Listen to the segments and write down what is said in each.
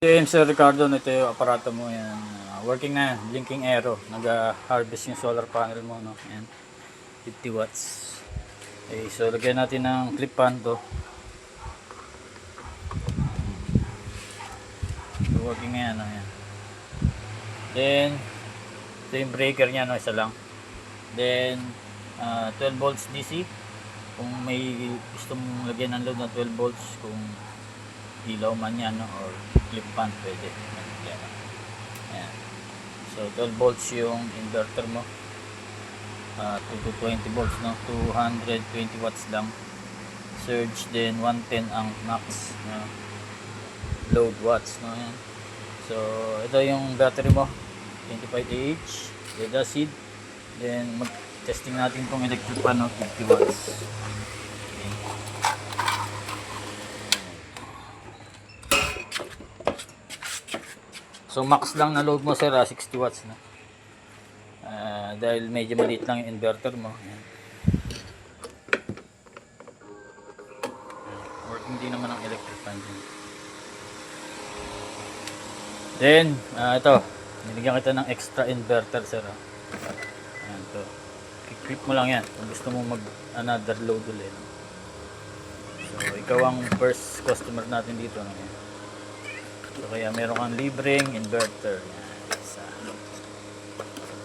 Sir Ricardo, ito yung aparato mo yan. Working na yan, blinking arrow. Nag-harvest yung solar panel mo, no? Yan, 50 watts. Okay, so lagyan natin ng clip pan to. So, working na yan, no? Yan. Then, ito yung breaker niya, no? Isa lang. Then, 12 volts DC. Kung may gusto mong lagyan ng load na 12 volts, kung ilaw man yan, no? Or clip pan, pwede. Ayan. So 12 volts yung inverter mo, 2 to 20 volts, no? 220 watts lang surge, then 110 ang max load watts, no? Ayan. So ito yung battery mo, 25Ah lead acid. Then mag testing natin kung electric pan, no? 50 watts. So max lang na load mo, sir, 60 watts na. Dahil medyo maliit lang yung inverter mo. Ayan. Working din naman ang electric fan din. Then, ito, nilagyan kita ng extra inverter, sir. Ayan, ito. Clip mo lang yan kung gusto mo mag another load ulit. So, ikaw ang first customer natin dito, no? So, kaya meron kang libreng inverter. Isa.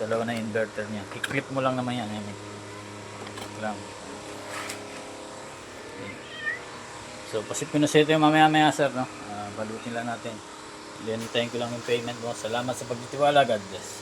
Dalawa na inverter niya. I-clip mo lang naman yan. Lang. Okay. So, pasipin na sa ito yung mamaya-maya, sir, no? Balutin lang natin. Hintayin ko lang yung payment mo. Salamat sa pagtitiwala. God bless.